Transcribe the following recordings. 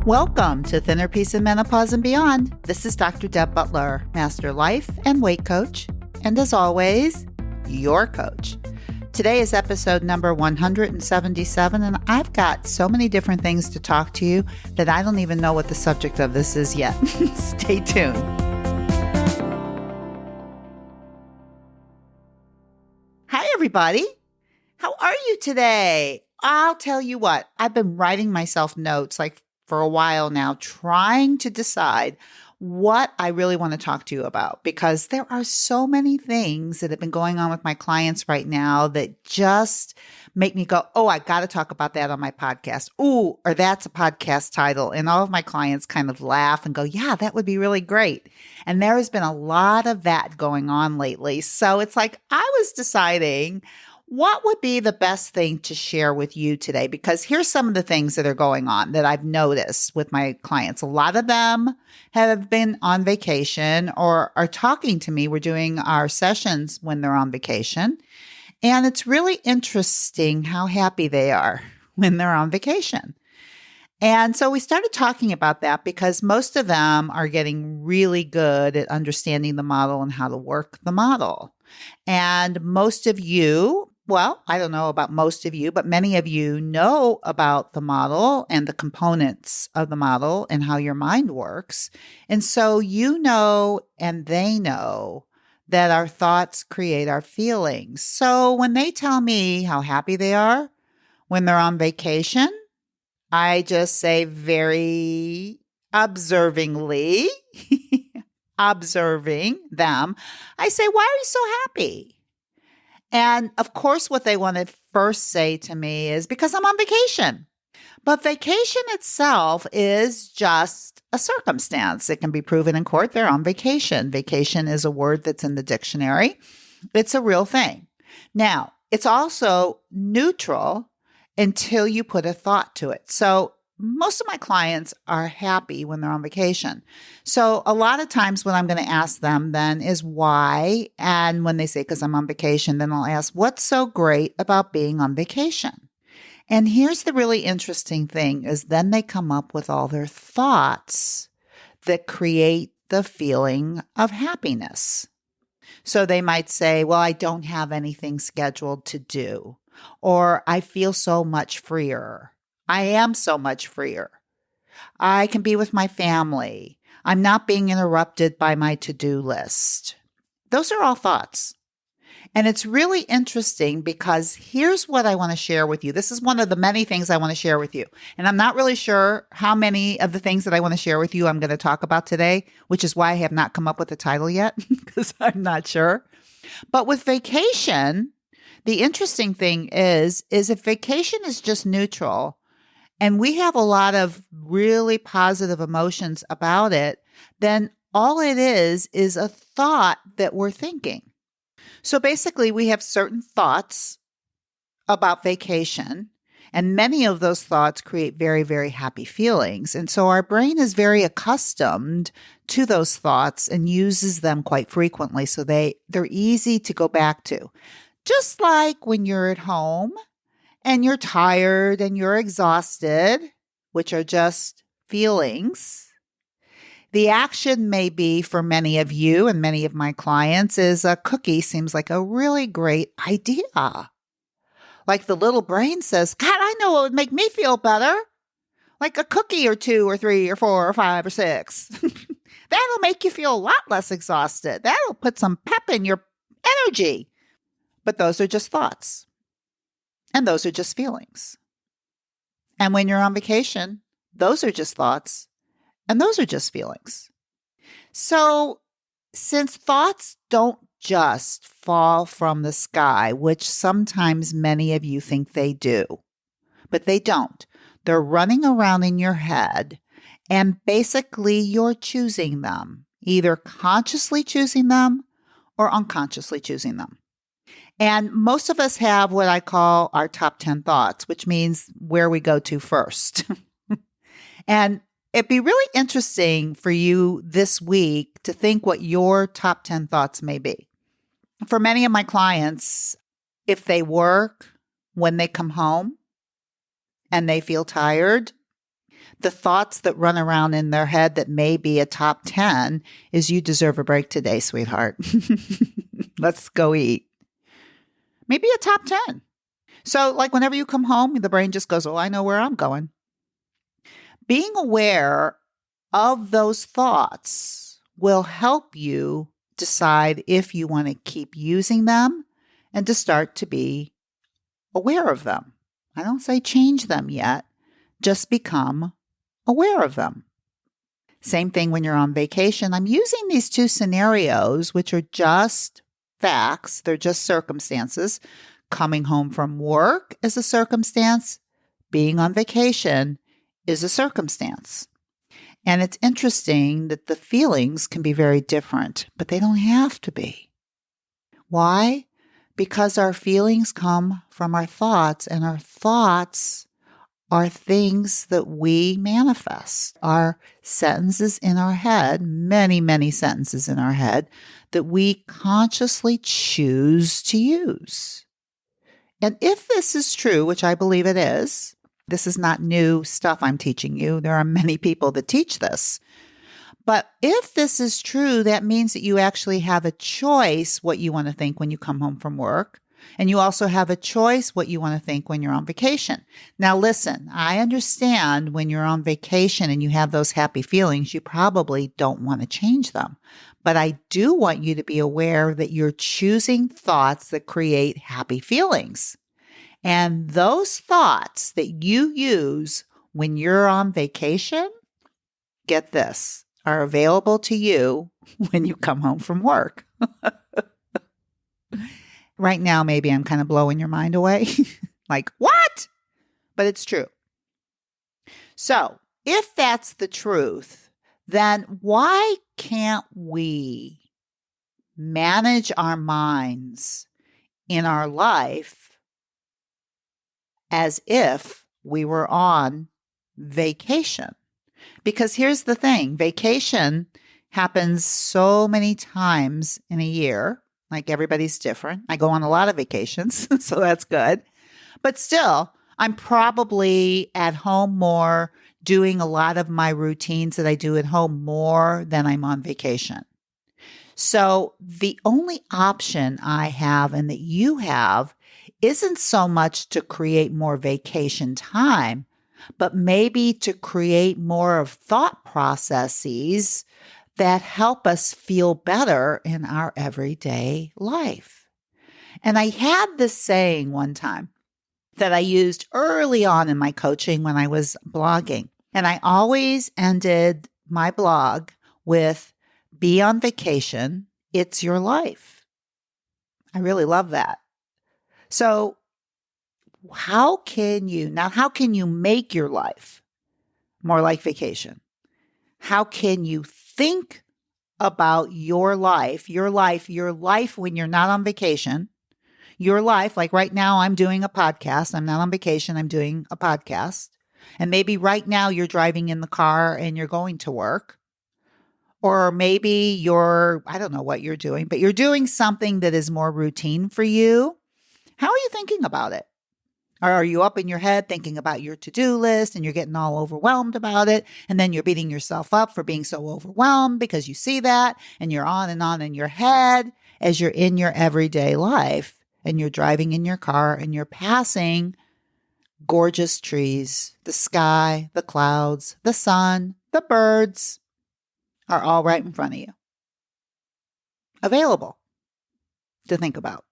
Welcome to Thinner Peace in Menopause and Beyond. This is Dr. Deb Butler, Master Life and Weight Coach, and as always, your coach. Today is episode number 177, and I've got so many different things to talk to you that I don't even know what the subject of this is yet. Stay tuned. Hi, everybody. How are you today? I'll tell you what, I've been writing myself notes for a while now, trying to decide what I really want to talk to you about, because there are so many things that have been going on with my clients right now that just make me go, oh, I got to talk about that on my podcast. Ooh, or that's a podcast title. And all of my clients kind of laugh and go, yeah, that would be really great. And there has been a lot of that going on lately. So it's like I was deciding what would be the best thing to share with you today? Because here's some of the things that are going on that I've noticed with my clients. A lot of them have been on vacation or are talking to me. We're doing our sessions when they're on vacation. And it's really interesting how happy they are when they're on vacation. And so we started talking about that because most of them are getting really good at understanding the model and how to work the model. And most of you, well, I don't know about most of you, but many of you know about the model and the components of the model and how your mind works. And so you know, and they know that our thoughts create our feelings. So when they tell me how happy they are when they're on vacation, I just say very observingly, observing them, I say, why are you so happy? And of course, what they want to first say to me is because I'm on vacation. But vacation itself is just a circumstance. It can be proven in court they're on vacation. Vacation is a word that's in the dictionary. It's a real thing. Now, it's also neutral until you put a thought to it. So most of my clients are happy when they're on vacation. So a lot of times what I'm going to ask them then is why. And when they say, because I'm on vacation, then I'll ask, what's so great about being on vacation? And here's the really interesting thing is then they come up with all their thoughts that create the feeling of happiness. So they might say, well, I don't have anything scheduled to do, or I feel so much freer. I am so much freer. I can be with my family. I'm not being interrupted by my to-do list. Those are all thoughts. And it's really interesting because here's what I want to share with you. This is one of the many things I want to share with you. And I'm not really sure how many of the things that I want to share with you I'm going to talk about today, which is why I have not come up with a title yet, because I'm not sure. But with vacation, the interesting thing is if vacation is just neutral, and we have a lot of really positive emotions about it, then all it is a thought that we're thinking. So basically, we have certain thoughts about vacation, and many of those thoughts create very, very happy feelings. And so our brain is very accustomed to those thoughts and uses them quite frequently. So they're easy to go back to. Just like when you're at home and you're tired and you're exhausted, which are just feelings. The action may be for many of you and many of my clients is a cookie seems like a really great idea. Like the little brain says, God, I know what would make me feel better. Like a cookie or 2 or 3 or 4 or 5 or 6. That'll make you feel a lot less exhausted. That'll put some pep in your energy. But those are just thoughts. And those are just feelings. And when you're on vacation, those are just thoughts. And those are just feelings. So since thoughts don't just fall from the sky, which sometimes many of you think they do, but they don't. They're running around in your head, and basically you're choosing them, either consciously choosing them or unconsciously choosing them. And most of us have what I call our top 10 thoughts, which means where we go to first. And it'd be really interesting for you this week to think what your top 10 thoughts may be. For many of my clients, if they work, when they come home and they feel tired, The thoughts that run around in their head that may be a top 10 is you deserve a break today, sweetheart. Let's go eat. Maybe a top 10. So like whenever you come home, the brain just goes, oh, I know where I'm going. Being aware of those thoughts will help you decide if you want to keep using them and to start to be aware of them. I don't say change them yet, just become aware of them. Same thing when you're on vacation. I'm using these two scenarios, which are just facts. They're just circumstances. Coming home from work is a circumstance. Being on vacation is a circumstance. And it's interesting that the feelings can be very different, but they don't have to be. Why? Because our feelings come from our thoughts, and our thoughts are things that we manifest. Our sentences in our head, many, many sentences in our head that we consciously choose to use. And if this is true, which I believe it is, this is not new stuff I'm teaching you. There are many people that teach this. But if this is true, that means that you actually have a choice what you want to think when you come home from work. And you also have a choice what you want to think when you're on vacation. Now, listen, I understand when you're on vacation and you have those happy feelings, you probably don't want to change them. But I do want you to be aware that you're choosing thoughts that create happy feelings. And those thoughts that you use when you're on vacation, get this, are available to you when you come home from work. Right now, maybe I'm kind of blowing your mind away. Like, what? But it's true. So if that's the truth, then why can't we manage our minds in our life as if we were on vacation? Because here's the thing, vacation happens so many times in a year. Like everybody's different. I go on a lot of vacations, so that's good. But still, I'm probably at home more, doing a lot of my routines that I do at home more than I'm on vacation. So the only option I have and that you have isn't so much to create more vacation time, but maybe to create more of thought processes that help us feel better in our everyday life. And I had this saying one time that I used early on in my coaching when I was blogging. And I always ended my blog with, be on vacation, it's your life. I really love that. So how can you make your life more like vacation? How can you think about your life when you're not on vacation, your life, like right now, I'm doing a podcast. I'm not on vacation. I'm doing a podcast. And maybe right now you're driving in the car and you're going to work. Or maybe I don't know what you're doing, but you're doing something that is more routine for you. How are you thinking about it? Or are you up in your head thinking about your to-do list and you're getting all overwhelmed about it? And then you're beating yourself up for being so overwhelmed because you see that and you're on in your head as you're in your everyday life and you're driving in your car and you're passing gorgeous trees, the sky, the clouds, the sun, the birds are all right in front of you. Available to think about.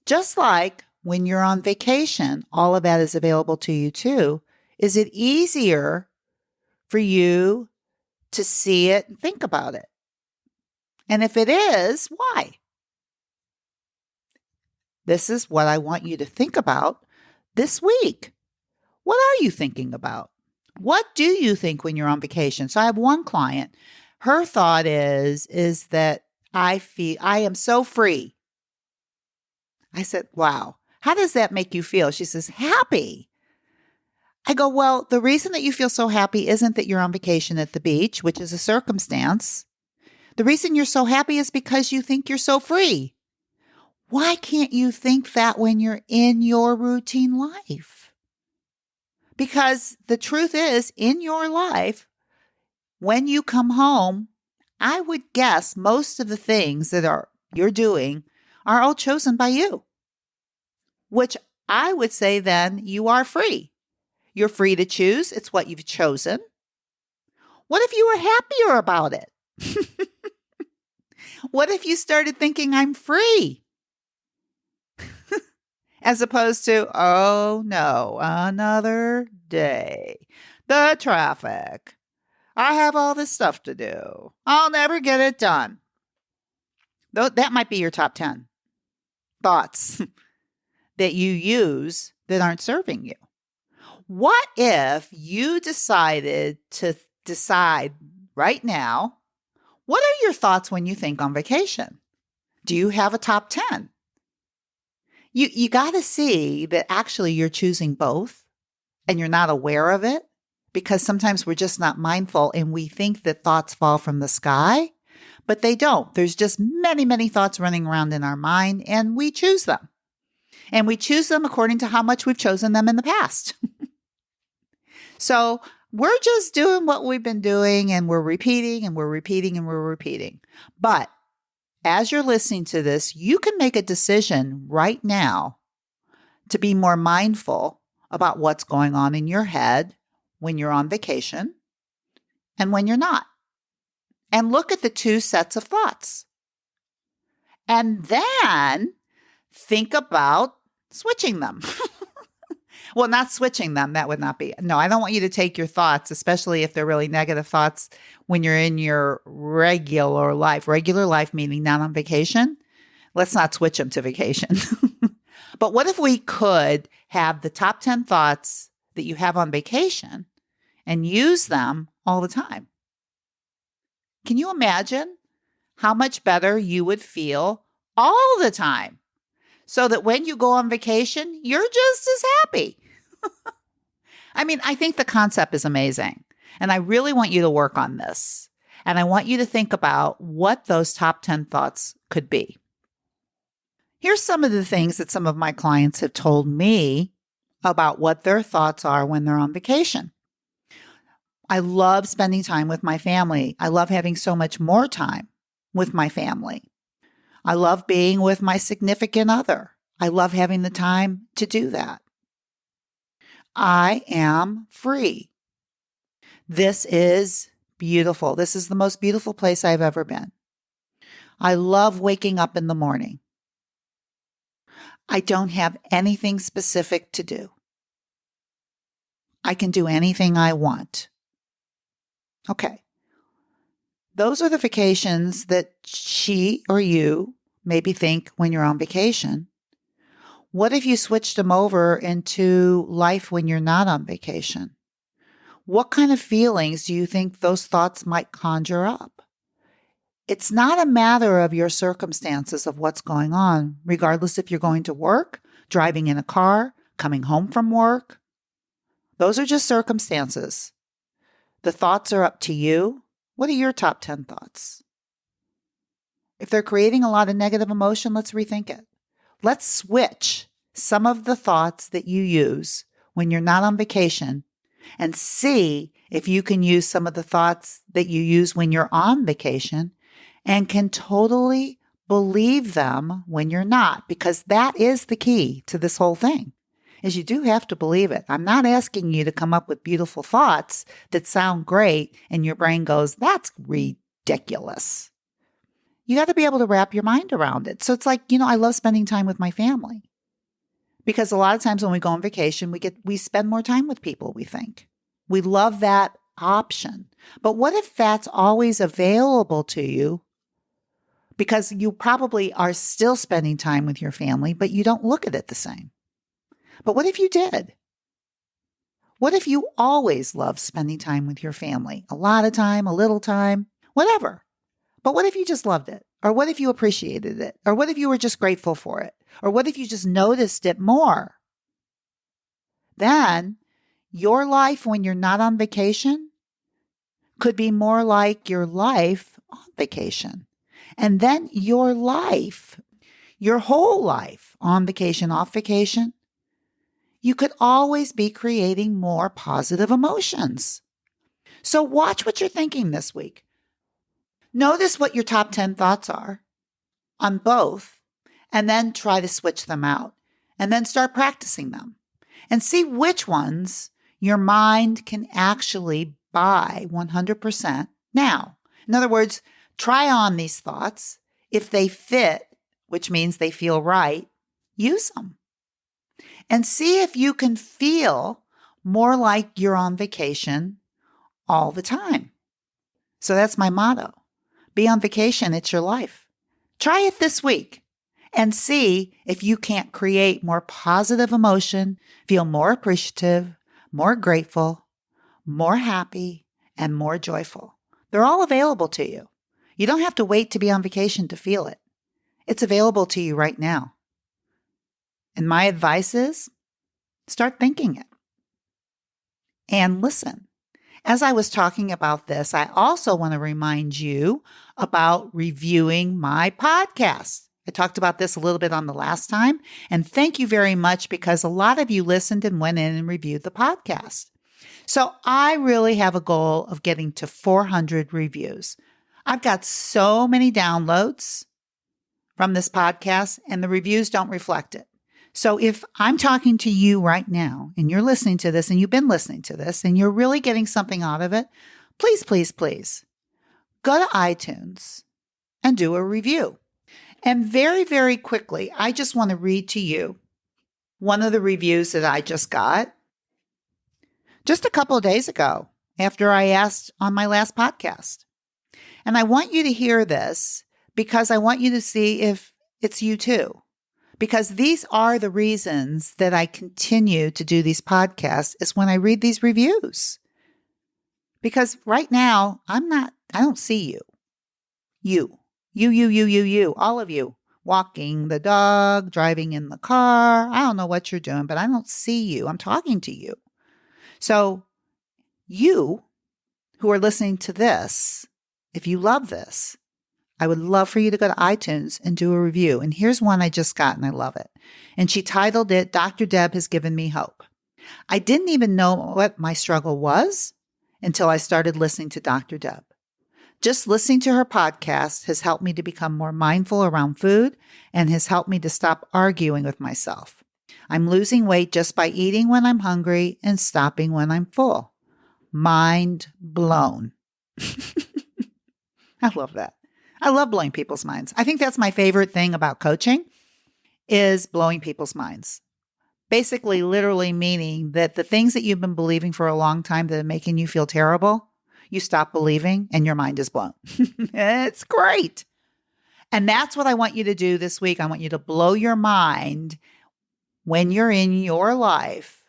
Just like when you're on vacation, all of that is available to you too. Is it easier for you to see it and think about it? And if it is, why? This is what I want you to think about this week. What are you thinking about? What do you think when you're on vacation? So I have one client. Her thought is that I am so free. I said, wow. How does that make you feel? She says, happy. I go, well, the reason that you feel so happy isn't that you're on vacation at the beach, which is a circumstance. The reason you're so happy is because you think you're so free. Why can't you think that when you're in your routine life? Because the truth is, in your life, when you come home, I would guess most of the things that you're doing are all chosen by you, which I would say then you are free. You're free to choose. It's what you've chosen. What if you were happier about it? What if you started thinking I'm free? As opposed to, oh no, another day. The traffic. I have all this stuff to do. I'll never get it done. Though that might be your top 10 thoughts that you use that aren't serving you. What if you decided to decide right now, what are your thoughts when you think on vacation? Do you have a top 10? You got to see that actually you're choosing both and you're not aware of it, because sometimes we're just not mindful and we think that thoughts fall from the sky, but they don't. There's just many, many thoughts running around in our mind and we choose them. And we choose them according to how much we've chosen them in the past. So we're just doing what we've been doing and we're repeating and we're repeating and we're repeating. But as you're listening to this, you can make a decision right now to be more mindful about what's going on in your head when you're on vacation and when you're not. And look at the two sets of thoughts. And then think about switching them. Well, not switching them. That would not be. No, I don't want you to take your thoughts, especially if they're really negative thoughts, when you're in your regular life. Regular life meaning not on vacation. Let's not switch them to vacation. But what if we could have the top 10 thoughts that you have on vacation and use them all the time? Can you imagine how much better you would feel all the time? So that when you go on vacation, you're just as happy. I mean, I think the concept is amazing. And I really want you to work on this. And I want you to think about what those top 10 thoughts could be. Here's some of the things that some of my clients have told me about what their thoughts are when they're on vacation. I love spending time with my family. I love having so much more time with my family. I love being with my significant other. I love having the time to do that. I am free. This is beautiful. This is the most beautiful place I've ever been. I love waking up in the morning. I don't have anything specific to do. I can do anything I want. Okay. Those are the vacations that she or you maybe think when you're on vacation. What if you switched them over into life when you're not on vacation? What kind of feelings do you think those thoughts might conjure up? It's not a matter of your circumstances of what's going on, regardless if you're going to work, driving in a car, coming home from work. Those are just circumstances. The thoughts are up to you. What are your top 10 thoughts? If they're creating a lot of negative emotion, let's rethink it. Let's switch some of the thoughts that you use when you're not on vacation and see if you can use some of the thoughts that you use when you're on vacation and can totally believe them when you're not, because that is the key to this whole thing, is you do have to believe it. I'm not asking you to come up with beautiful thoughts that sound great and your brain goes, that's ridiculous. You got to be able to wrap your mind around it. So it's like, I love spending time with my family because a lot of times when we go on vacation, we spend more time with people, we think. We love that option. But what if that's always available to you? Because you probably are still spending time with your family, but you don't look at it the same. But what if you did? What if you always loved spending time with your family? A lot of time, a little time, whatever. But what if you just loved it? Or what if you appreciated it? Or what if you were just grateful for it? Or what if you just noticed it more? Then your life when you're not on vacation could be more like your life on vacation. And then your life, your whole life on vacation, off vacation, you could always be creating more positive emotions. So watch what you're thinking this week. Notice what your top 10 thoughts are on both, and then try to switch them out, and then start practicing them and see which ones your mind can actually buy 100% now. In other words, try on these thoughts. If they fit, which means they feel right, use them. And see if you can feel more like you're on vacation all the time. So that's my motto. Be on vacation, it's your life. Try it this week and see if you can't create more positive emotion, feel more appreciative, more grateful, more happy, and more joyful. They're all available to you. You don't have to wait to be on vacation to feel it. It's available to you right now. And my advice is start thinking it. And listen. As I was talking about this, I also want to remind you about reviewing my podcast. I talked about this a little bit on the last time, and thank you very much because a lot of you listened and went in and reviewed the podcast. So I really have a goal of getting to 400 reviews. I've got so many downloads from this podcast, and the reviews don't reflect it. So if I'm talking to you right now and you're listening to this and you've been listening to this and you're really getting something out of it, please, please, please go to iTunes and do a review. And very, very quickly, I just want to read to you one of the reviews that I just got just a couple of days ago after I asked on my last podcast. And I want you to hear this because I want you to see if it's you too. Because these are the reasons that I continue to do these podcasts is when I read these reviews. Because right now, I don't see you. You, all of you, walking the dog, driving in the car. I don't know what you're doing, but I don't see you. I'm talking to you. So you who are listening to this, if you love this, I would love for you to go to iTunes and do a review. And here's one I just got and I love it. And she titled it, Dr. Deb Has Given Me Hope. I didn't even know what my struggle was until I started listening to Dr. Deb. Just listening to her podcast has helped me to become more mindful around food and has helped me to stop arguing with myself. I'm losing weight just by eating when I'm hungry and stopping when I'm full. Mind blown. I love that. I love blowing people's minds. I think that's my favorite thing about coaching is blowing people's minds. Basically, literally meaning that the things that you've been believing for a long time that are making you feel terrible, you stop believing and your mind is blown. It's great. And that's what I want you to do this week. I want you to blow your mind when you're in your life.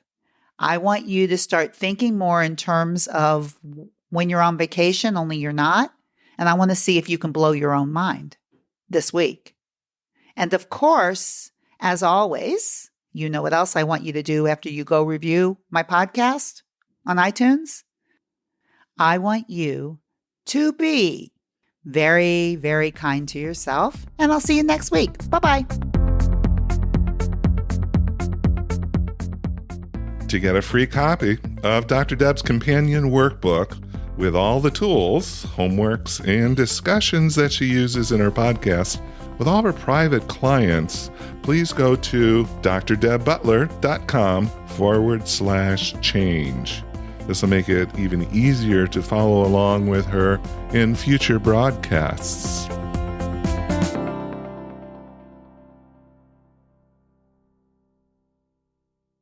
I want you to start thinking more in terms of when you're on vacation, only you're not. And I want to see if you can blow your own mind this week. And of course, as always, you know what else I want you to do after you go review my podcast on iTunes? I want you to be very, very kind to yourself. And I'll see you next week. Bye-bye. To get a free copy of Dr. Deb's companion workbook, with all the tools, homeworks, and discussions that she uses in her podcast with all of her private clients, please go to drdebbutler.com/change. This will make it even easier to follow along with her in future broadcasts.